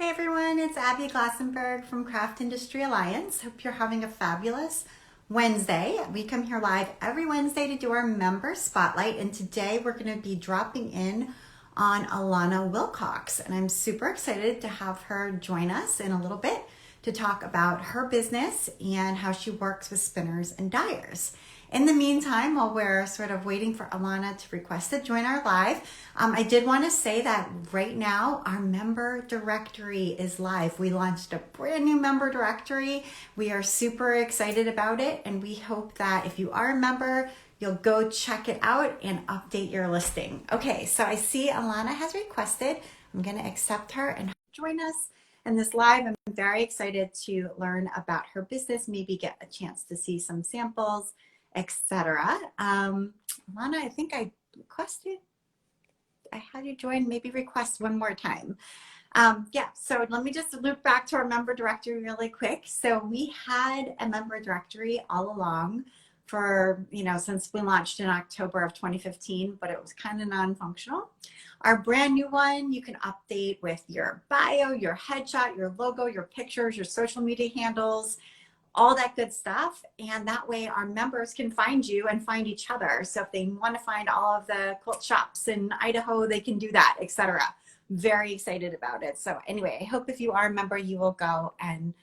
Hey everyone, it's Abby Glassenberg from Craft Industry Alliance. Hope you're having a fabulous Wednesday. We come here live every Wednesday to do our member spotlight, and today we're going to be dropping in on Alanna Wilcox, and I'm super excited to have her join us in a little bit to talk about her business and how she works with spinners and dyers. In the meantime, while we're sort of waiting for Alanna to request to join our live, I did want to say that right now our member directory is live. We launched a brand new member directory. We are super excited about it, and we hope that if you are a member, you'll go check it out and update your listing. Okay, so I see Alanna has requested. I'm going to accept her and join us in this live. I'm very excited to learn about her business, maybe get a chance to see some samples, etc. Alanna, I think I requested, I had you join, maybe request one more time. Yeah, so let me just loop back to our member directory really quick. So we had a member directory all along for, since we launched in October of 2015, but it was kind of non-functional. Our brand new one, you can update with your bio, your headshot, your logo, your pictures, your social media handles, all that good stuff. And that way our members can find you and find each other. So if they want to find all of the quilt shops in Idaho, they can do that, etc. Very excited about it. So anyway, I hope if you are a member, you will go and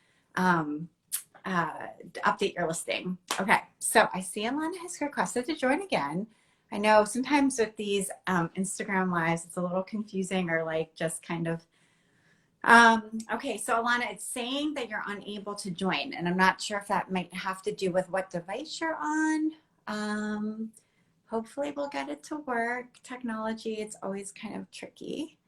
update your listing. Okay, so I see Alanna has requested to join again. I know sometimes with these Instagram lives, it's a little confusing or like just kind of okay, so Alanna, it's saying that you're unable to join, and I'm not sure if that might have to do with what device you're on. Hopefully we'll get it to work. Technology, it's always kind of tricky.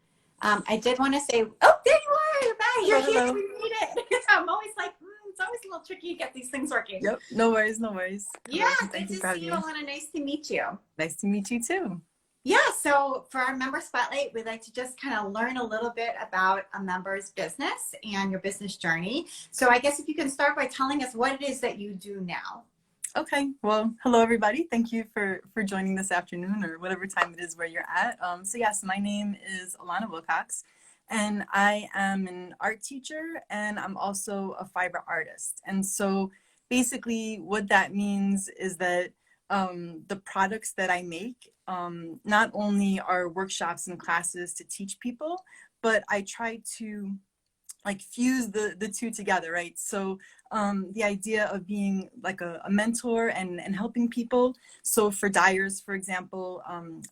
I did want to say, oh, there you are, you're back, you're here, we made it. I'm always like, it's always a little tricky to get these things working. Yep, no worries, no worries. Yeah, good to see you, Alanna. Nice to meet you. Nice to meet you too. Yeah, so for our member spotlight, we'd like to just kind of learn a little bit about a member's business and your business journey. So I guess if you can start by telling us what it is that you do now. Okay, well, hello everybody. Thank you for joining this afternoon or whatever time it is where you're at. So yes, my name is Alanna Wilcox, and I am an art teacher, and I'm also a fiber artist. And so basically what that means is that the products that I make not only are workshops and classes to teach people, but I try to like fuse the two together, right? So the idea of being like a mentor and helping people. So for dyers, for example,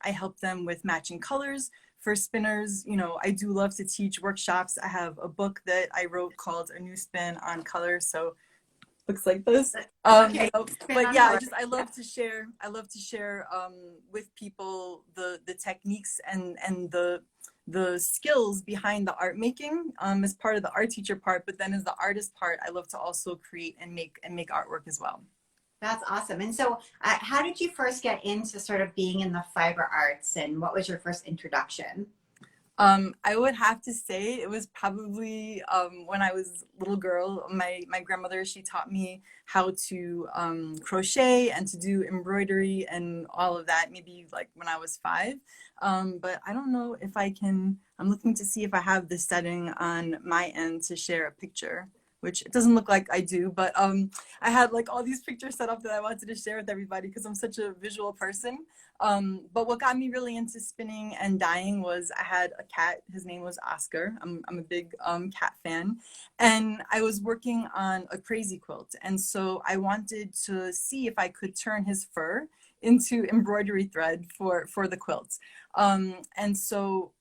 I help them with matching colors. For spinners, I do love to teach workshops. I have a book that I wrote called A New Spin on Color. So looks like this. Okay. But yeah, I love to share with people the techniques and the skills behind the art making as part of the art teacher part, but then as the artist part, I love to also create and make artwork as well. That's awesome. And so how did you first get into sort of being in the fiber arts, and what was your first introduction? I would have to say it was probably when I was a little girl. My grandmother, she taught me how to crochet and to do embroidery and all of that, maybe like when I was 5. But I don't know if I can, I'm looking to see if I have this setting on my end to share a picture, which it doesn't look like I do, but I had like all these pictures set up that I wanted to share with everybody because I'm such a visual person. But what got me really into spinning and dyeing was I had a cat. His name was Oscar. I'm a big cat fan. And I was working on a crazy quilt. And so I wanted to see if I could turn his fur into embroidery thread for the quilts. And so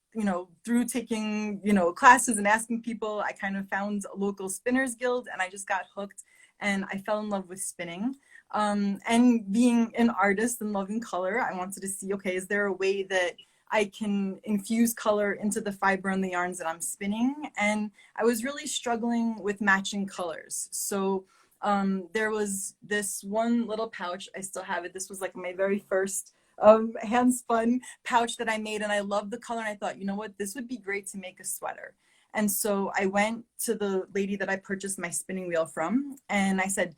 through taking, classes and asking people, I kind of found a local spinners guild, and I just got hooked and I fell in love with spinning. And being an artist and loving color, I wanted to see, okay, is there a way that I can infuse color into the fiber and the yarns that I'm spinning? And I was really struggling with matching colors. So there was this one little pouch, I still have it. This was like my very first hand spun pouch that I made, and I loved the color, and I thought, you know what, this would be great to make a sweater. And so I went to the lady that I purchased my spinning wheel from, and I said,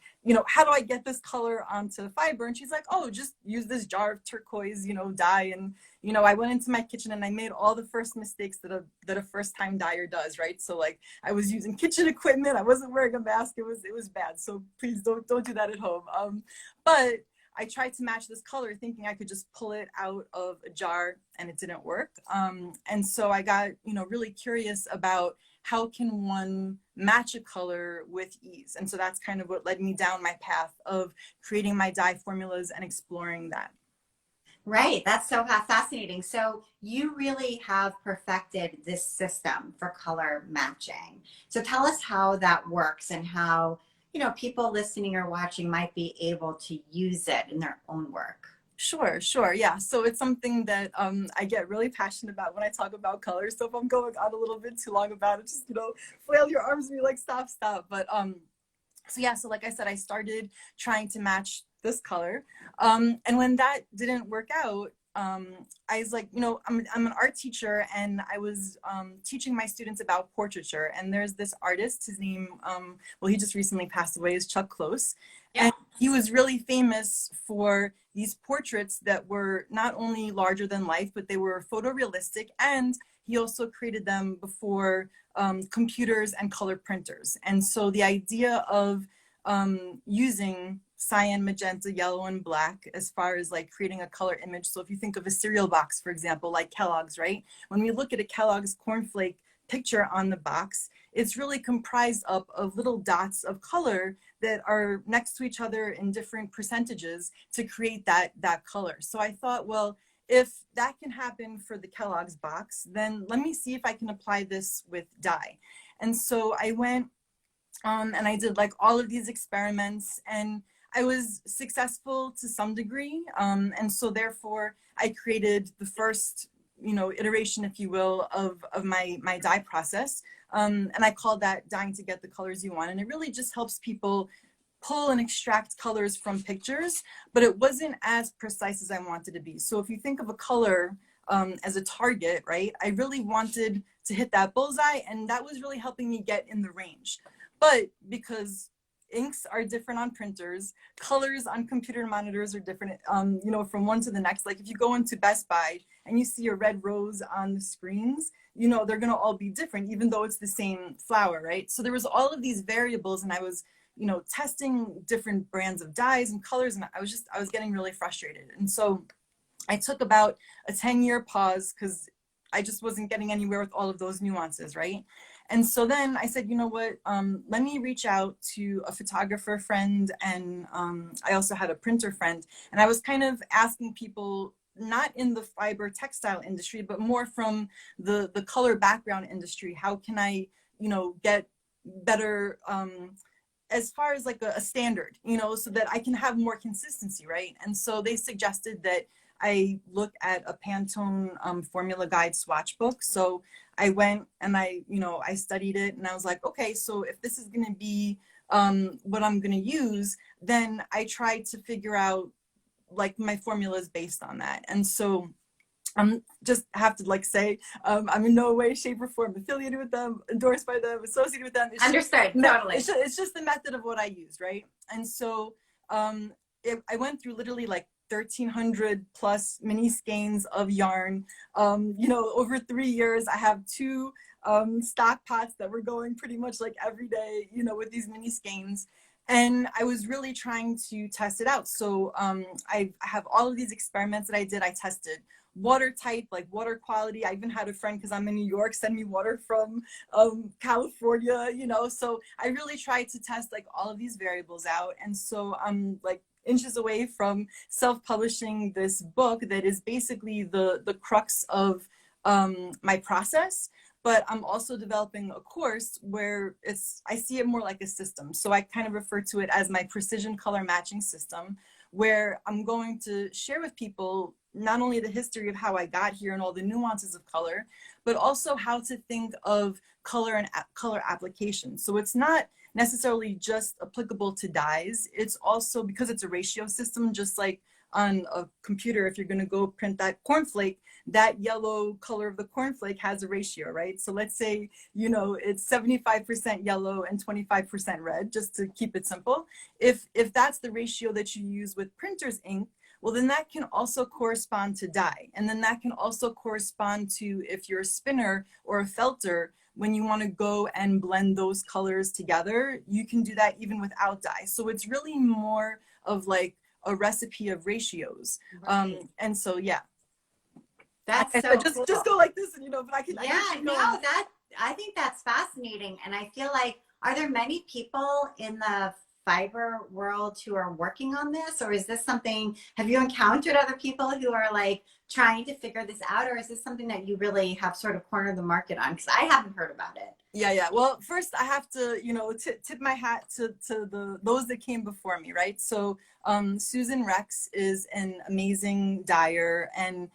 how do I get this color onto fiber? And she's like, oh, just use this jar of turquoise, dye. And, I went into my kitchen and I made all the first mistakes that a first time dyer does, right? So like I was using kitchen equipment. I wasn't wearing a mask. It was bad. So please don't do that at home. But I tried to match this color thinking I could just pull it out of a jar, and it didn't work. And so I got, really curious about how can one match a color with ease. And so that's kind of what led me down my path of creating my dye formulas and exploring that. Right. That's so fascinating. So you really have perfected this system for color matching. So tell us how that works and how, people listening or watching might be able to use it in their own work. Sure. Yeah. So it's something that I get really passionate about when I talk about colors. So if I'm going on a little bit too long about it, just, flail your arms and be like, stop. But so like I said, I started trying to match this color. And when that didn't work out, I was like, I'm an art teacher, and I was teaching my students about portraiture. And there's this artist, his name, he just recently passed away, is Chuck Close. Yeah. And he was really famous for these portraits that were not only larger than life, but they were photorealistic. And he also created them before computers and color printers. And so the idea of using cyan, magenta, yellow, and black as far as like creating a color image. So if you think of a cereal box, for example, like Kellogg's, right? When we look at a Kellogg's cornflake picture on the box, it's really comprised up of little dots of color that are next to each other in different percentages to create that color. So I thought, well, if that can happen for the Kellogg's box, then let me see if I can apply this with dye. And so I went and I did like all of these experiments, and I was successful to some degree. And so therefore I created the first, iteration, if you will, of my dye process. And I called that dyeing to get the colors you want. And it really just helps people pull and extract colors from pictures, but it wasn't as precise as I wanted to be. So if you think of a color as a target, right, I really wanted to hit that bullseye, and that was really helping me get in the range. But because inks are different on printers, colors on computer monitors are different, from one to the next. Like if you go into Best Buy and you see a red rose on the screens, they're going to all be different, even though it's the same flower, right? So there was all of these variables, and I was, testing different brands of dyes and colors, and I was getting really frustrated. And so I took about a 10-year pause because I just wasn't getting anywhere with all of those nuances, right? And so then I said, let me reach out to a photographer friend, and I also had a printer friend, and I was kind of asking people, not in the fiber textile industry, but more from the color background industry, how can I, get better as far as like a standard, so that I can have more consistency, right? And so they suggested that I look at a Pantone formula guide swatch book. So I went and I studied it, and I was like, okay, so if this is going to be what I'm going to use, then I tried to figure out like my formulas based on that. And so just have to like say, I'm in no way, shape, or form affiliated with them, endorsed by them, associated with them. Understood, totally. It's just the method of what I use, right? And so I went through literally like 1,300 plus mini skeins of yarn. Over 3 years, I have 2 stock pots that were going pretty much like every day, with these mini skeins. And I was really trying to test it out. So I have all of these experiments that I did. I tested water type, like water quality. I even had a friend, because I'm in New York, send me water from California, so I really tried to test like all of these variables out. And so I'm like inches away from self-publishing this book that is basically the crux of my process. But I'm also developing a course where I see it more like a system. So I kind of refer to it as my precision color matching system, where I'm going to share with people not only the history of how I got here and all the nuances of color, but also how to think of color and color application. So it's not necessarily just applicable to dyes. It's also, because it's a ratio system, just like on a computer, if you're going to go print that cornflake, that yellow color of the cornflake has a ratio, right? So let's say, you know, it's 75% yellow and 25% red, just to keep it simple. If that's the ratio that you use with printer's ink, well, then that can also correspond to dye. And then that can also correspond to, if you're a spinner or a felter, when you want to go and blend those colors together, you can do that even without dye. So it's really more of like a recipe of ratios. Right. And so, yeah. That's So so just cool. just go like this, and you know, but Yeah, I can no, go. that I think that's fascinating. And I feel like, are there many people in the fiber world who are working on this? Or is this something, have you encountered other people who are like trying to figure this out? Or is this something that you really have sort of cornered the market on? Because I haven't heard about it. Yeah, yeah. Well, first I have to, you know, tip my hat to those that came before me, right? So Susan Rex is an amazing dyer, and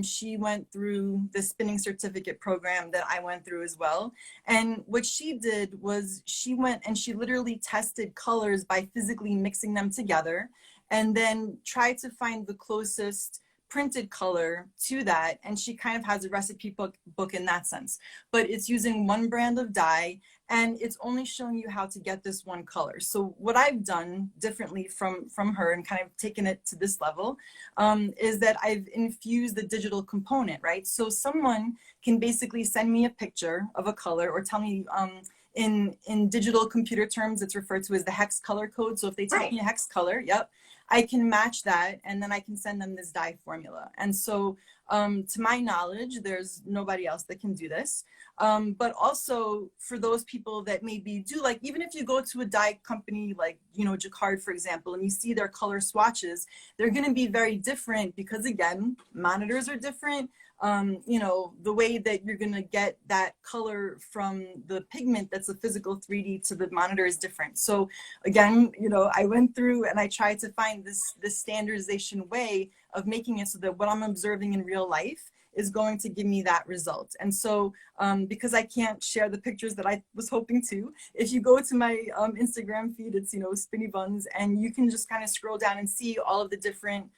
she went through the spinning certificate program that I went through as well. And what she did was she went and she literally tested colors by physically mixing them together, and then tried to find the closest printed color to that. And she kind of has a recipe book in that sense, but it's using one brand of dye, and it's only showing you how to get this one color. So what I've done differently from her and kind of taken it to this level, is that I've infused the digital component, right? So someone can basically send me a picture of a color, or tell me, in digital computer terms, it's referred to as the hex color code. So if they tell me a hex color, yep, I can match that, and then I can send them this dye formula. And so to my knowledge, there's nobody else that can do this. But also for those people that maybe do, like, even if you go to a dye company like, you know, Jacquard, for example, and you see their color swatches, they're going to be very different because, again, monitors are different. You know, the way that you're going to get that color from the pigment that's a physical 3D to the monitor is different. So again, you know, I went through and I tried to find this standardization way of making it so that what I'm observing in real life is going to give me that result. And so because I can't share the pictures that I was hoping to, if you go to my Instagram feed, it's, you know, Spinny Buns, and you can just kind of scroll down and see all of the different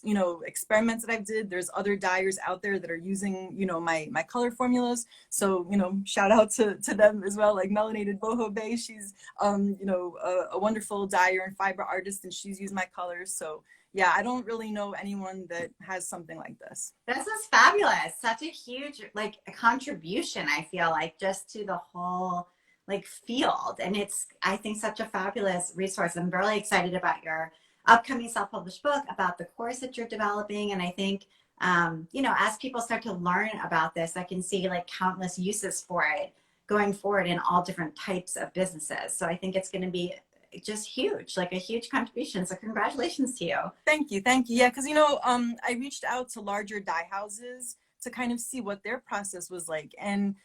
you know, experiments that I've did. There's other dyers out there that are using, you know, my color formulas. So, you know, shout out to them as well, like Melanated Boho Bay. She's, you know, a wonderful dyer and fiber artist, and she's used my colors. So yeah, I don't really know anyone that has something like this. This is fabulous. Such a huge like contribution, I feel like, just to the whole like field. And it's, I think, such a fabulous resource. I'm really excited about your upcoming self-published book, about the course that you're developing. And I think, you know, as people start to learn about this, I can see like countless uses for it going forward in all different types of businesses. So I think it's going to be just huge, like a huge contribution. So congratulations to you. Thank you. Thank you. Yeah, because, you know, I reached out to larger dye houses to kind of see what their process was like. And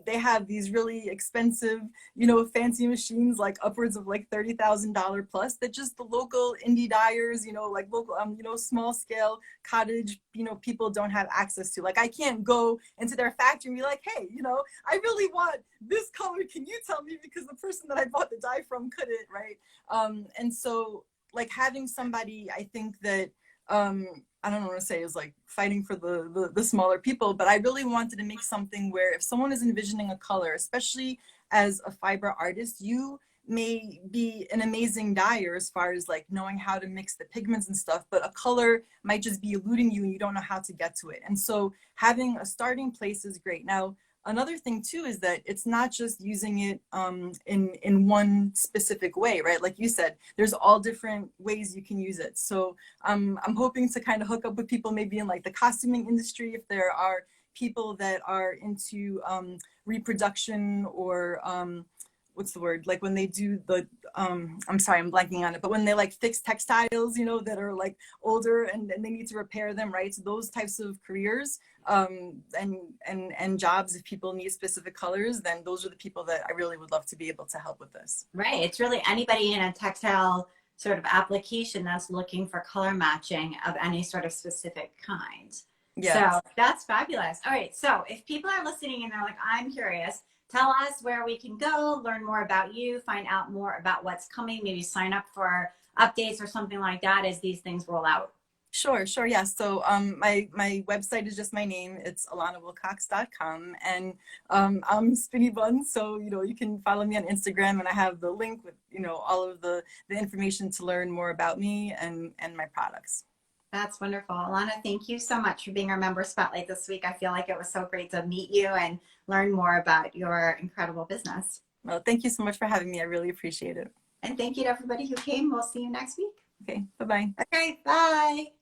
they have these really expensive, you know, fancy machines, like upwards of like $30,000 plus, that just the local indie dyers, you know, like local, you know, small scale cottage, you know, people don't have access to. Like, I can't go into their factory and be like, hey, you know, I really want this color. Can you tell me? Because the person that I bought the dye from couldn't, right? And so, like, having somebody, I think that, I don't want to say is like fighting for the smaller people, but I really wanted to make something where if someone is envisioning a color, especially as a fiber artist, you may be an amazing dyer as far as like knowing how to mix the pigments and stuff, but a color might just be eluding you and you don't know how to get to it. And so having a starting place is great. Now, another thing too is that it's not just using it in one specific way, right? Like you said, there's all different ways you can use it. So I'm hoping to kind of hook up with people maybe in like the costuming industry, if there are people that are into reproduction, or what's the word? Like when they do the, I'm sorry, I'm blanking on it, but when they like fix textiles, you know, that are like older and they need to repair them, right? So those types of careers and jobs, if people need specific colors, then those are the people that I really would love to be able to help with this. Right. It's really anybody in a textile sort of application that's looking for color matching of any sort of specific kind. Yeah. So that's fabulous. All right. So if people are listening and they're like, I'm curious, tell us where we can go, learn more about you, find out more about what's coming, maybe sign up for updates or something like that as these things roll out. Sure, sure. Yeah. So my website is just my name. It's alannawilcox.com. And I'm Spinny Bun. So, you can follow me on Instagram, and I have the link with, all of the information to learn more about me and my products. That's wonderful. Alanna, thank you so much for being our member spotlight this week. I feel like it was so great to meet you and learn more about your incredible business. Well, thank you so much for having me. I really appreciate it. And thank you to everybody who came. We'll see you next week. Okay. Bye-bye. Okay, bye.